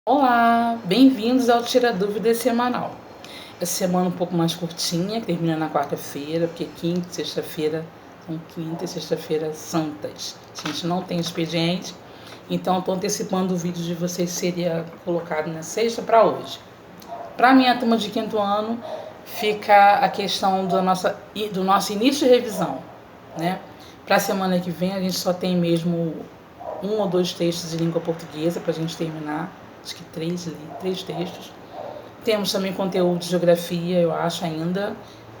Olá, bem-vindos ao Tira Dúvida semanal. Essa semana um pouco mais curtinha, que termina na quarta-feira, porque quinta e sexta-feira são quinta e sexta-feira santas. A gente não tem expediente, então estou antecipando o vídeo de vocês seria colocado na sexta para hoje. Para a minha turma de quinto ano, fica a questão do nosso início de revisão, né? Para a semana que vem, a gente só tem mesmo um ou dois textos de língua portuguesa para a gente terminar. Acho que três textos. Temos também conteúdo de geografia, eu acho ainda,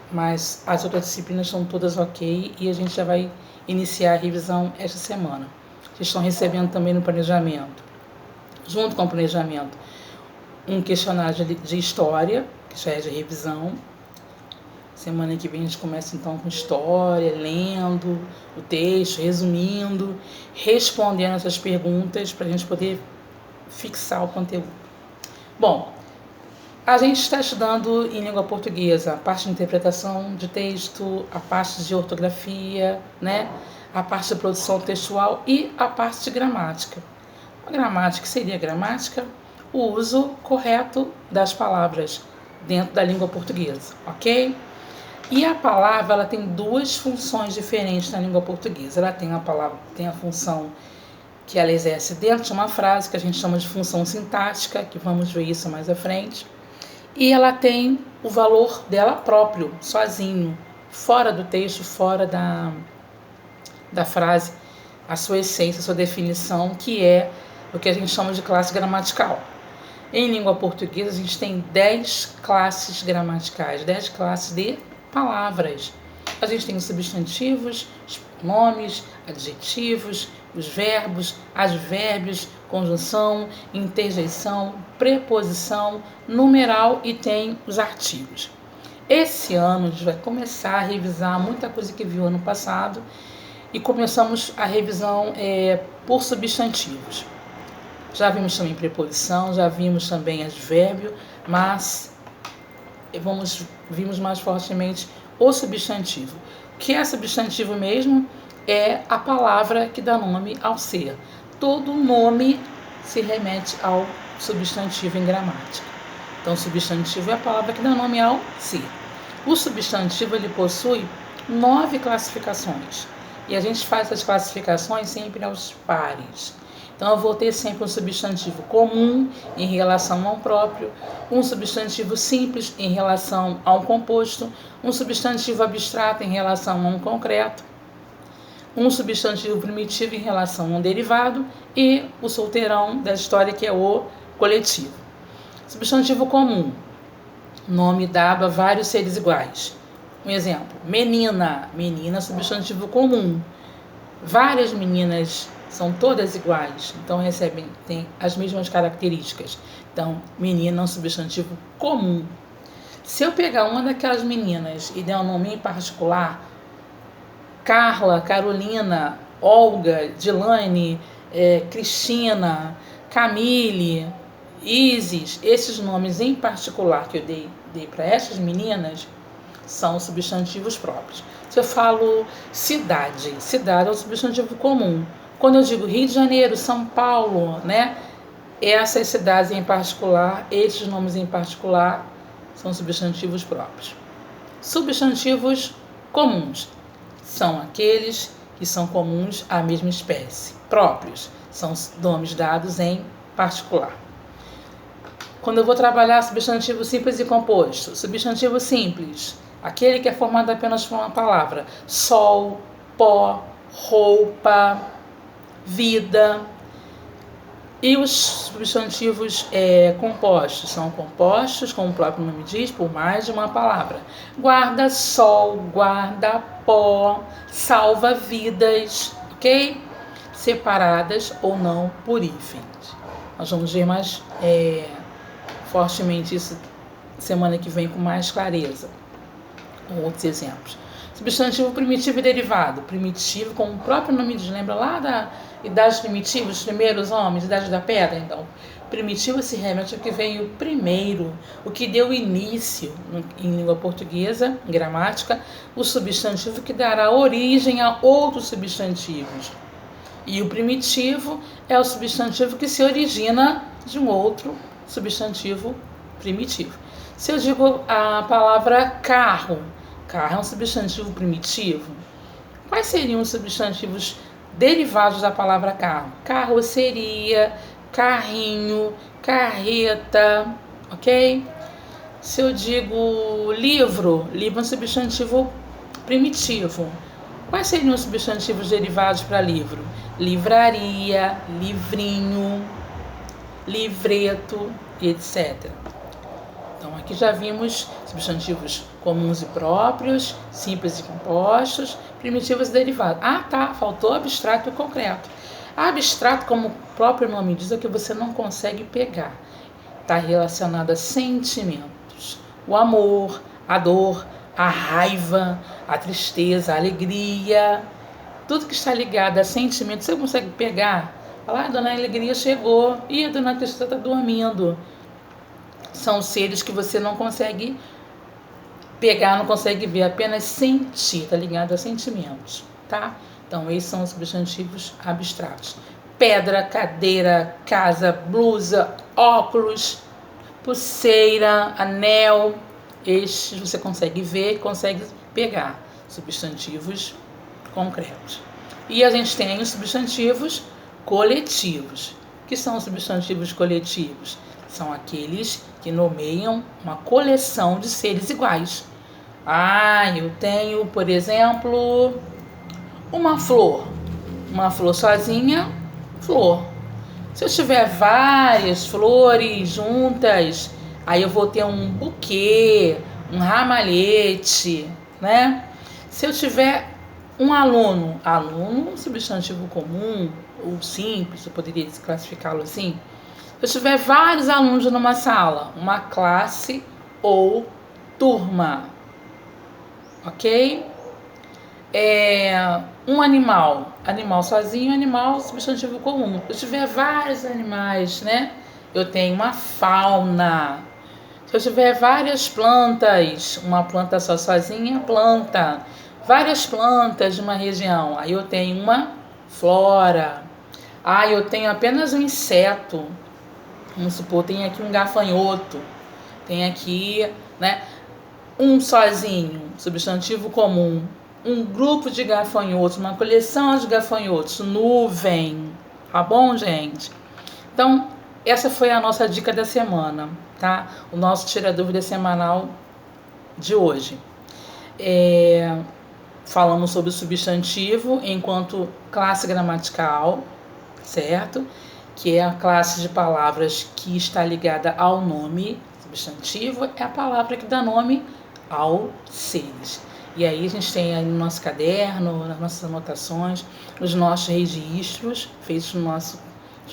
mas as outras disciplinas são todas ok e a gente já vai iniciar a revisão esta semana. Vocês estão recebendo também no planejamento, junto com o planejamento, um questionário de história, que já é de revisão. Semana que vem a gente começa então com história, lendo o texto, resumindo, respondendo essas perguntas para a gente poder fixar o conteúdo. Bom, a gente está estudando em língua portuguesa a parte de interpretação de texto, a parte de ortografia, né? A parte de produção textual e a parte de gramática. A gramática seria a gramática, o uso correto das palavras dentro da língua portuguesa, ok? E a palavra ela tem duas funções diferentes na língua portuguesa. Ela tem a função que ela exerce dentro de uma frase, que a gente chama de função sintática, que vamos ver isso mais à frente. E ela tem o valor dela próprio, sozinho, fora do texto, fora da frase, a sua essência, a sua definição, que é o que a gente chama de classe gramatical. Em língua portuguesa, a gente tem 10 classes gramaticais, 10 classes de palavras. A gente tem os substantivos, os pronomes, adjetivos, os verbos, advérbios, conjunção, interjeição, preposição, numeral e tem os artigos. Esse ano a gente vai começar a revisar muita coisa que viu ano passado e começamos a revisão por substantivos. Já vimos também preposição, já vimos também advérbio, mas vimos mais fortemente o substantivo. O que é substantivo mesmo? É a palavra que dá nome ao ser. Todo nome se remete ao substantivo em gramática. Então, substantivo é a palavra que dá nome ao ser. O substantivo ele possui 9 classificações. E a gente faz essas classificações sempre aos pares. Então, eu vou ter sempre um substantivo comum em relação ao próprio, um substantivo simples em relação a um composto, um substantivo abstrato em relação a um concreto, um substantivo primitivo em relação a um derivado e o solteirão da história, que é o coletivo. Substantivo comum, nome dado a vários seres iguais. Um exemplo, menina, menina, substantivo comum. Várias meninas são todas iguais, então têm as mesmas características. Então, menina é um substantivo comum. Se eu pegar uma daquelas meninas e der um nome em particular, Carla, Carolina, Olga, Dilane, Cristina, Camille, Isis, esses nomes em particular que eu dei para essas meninas são substantivos próprios. Se eu falo cidade, cidade é um substantivo comum. Quando eu digo Rio de Janeiro, São Paulo, né? Essas cidades em particular, esses nomes em particular, são substantivos próprios. Substantivos comuns são aqueles que são comuns à mesma espécie. Próprios são nomes dados em particular. Quando eu vou trabalhar substantivo simples e composto, substantivo simples, aquele que é formado apenas por uma palavra: sol, pó, roupa, vida. E os substantivos compostos são compostos, como o próprio nome diz, por mais de uma palavra: guarda-sol, guarda-pó, salva-vidas, ok? Separadas ou não por hífens. Nós vamos ver mais fortemente isso semana que vem com mais clareza, com outros exemplos. Substantivo primitivo e derivado. Primitivo, como o próprio nome diz, lembra lá da idade primitiva, os primeiros homens, idade da pedra? Então, primitivo se remete ao que veio primeiro, o que deu início em língua portuguesa, em gramática, o substantivo que dará origem a outros substantivos. E o primitivo é o substantivo que se origina de um outro substantivo primitivo. Se eu digo a palavra carro, carro é um substantivo primitivo. Quais seriam os substantivos derivados da palavra carro? Carroceria, carrinho, carreta, ok? Se eu digo livro, livro é um substantivo primitivo. Quais seriam os substantivos derivados para livro? Livraria, livrinho, livreto, etc. Então, aqui já vimos substantivos comuns e próprios, simples e compostos, primitivos e derivados. Ah, tá, faltou abstrato e concreto. Abstrato, como o próprio nome diz, é que você não consegue pegar. Está relacionado a sentimentos. O amor, a dor, a raiva, a tristeza, a alegria. Tudo que está ligado a sentimentos, você consegue pegar. Falar, a dona Alegria chegou e a dona Tristeza está dormindo. São seres que você não consegue pegar, não consegue ver, apenas sentir, está ligado a sentimentos, tá? Então, esses são os substantivos abstratos. Pedra, cadeira, casa, blusa, óculos, pulseira, anel, estes você consegue ver, consegue pegar, substantivos concretos. E a gente tem os substantivos coletivos. O que são os substantivos coletivos? São aqueles que nomeiam uma coleção de seres iguais. Ah, eu tenho, por exemplo, uma flor. Uma flor sozinha, flor. Se eu tiver várias flores juntas, aí eu vou ter um buquê, um ramalhete, né? Se eu tiver um aluno, aluno, substantivo comum ou simples, eu poderia classificá-lo assim. Se eu tiver vários alunos numa sala, uma classe ou turma, ok? Um animal, animal sozinho, animal, substantivo comum. Se eu tiver vários animais, né? Eu tenho uma fauna. Se eu tiver várias plantas, uma planta só sozinha, planta. Várias plantas de uma região, aí eu tenho uma flora. Ah, eu tenho apenas um inseto. Vamos supor, tem aqui um gafanhoto. Tem aqui, né? Um sozinho, substantivo comum. Um grupo de gafanhotos, uma coleção de gafanhotos, nuvem. Tá bom, gente? Então, essa foi a nossa dica da semana, tá? O nosso Tira Dúvida semanal de hoje. Falamos sobre o substantivo enquanto classe gramatical, certo? Que é a classe de palavras que está ligada ao nome. Substantivo é a palavra que dá nome aos seres. E aí a gente tem aí no nosso caderno, nas nossas anotações, nos nossos registros, feitos nos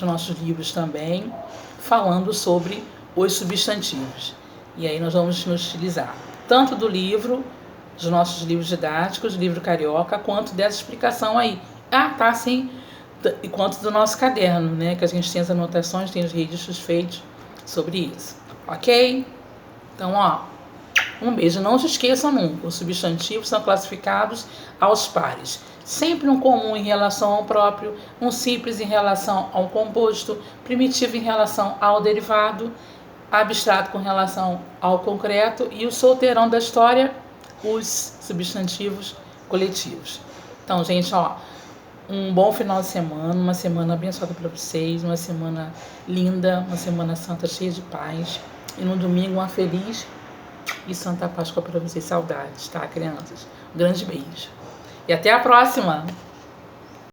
nossos livros também, falando sobre os substantivos. E aí nós vamos nos utilizar tanto do livro, dos nossos livros didáticos, livro carioca, quanto dessa explicação aí. Ah, tá, sim. E quanto do nosso caderno, né? Que a gente tem as anotações, tem os registros feitos sobre isso. Ok? Então, ó, um beijo. Não se esqueçam nunca, os substantivos são classificados aos pares. Sempre um comum em relação ao próprio, um simples em relação ao composto, primitivo em relação ao derivado, abstrato com relação ao concreto e o solteirão da história, os substantivos coletivos. Então, gente, ó, um bom final de semana, uma semana abençoada para vocês, uma semana linda, uma semana santa cheia de paz. E no domingo, uma feliz e santa Páscoa para vocês. Saudades, tá, crianças? Um grande beijo. E até a próxima!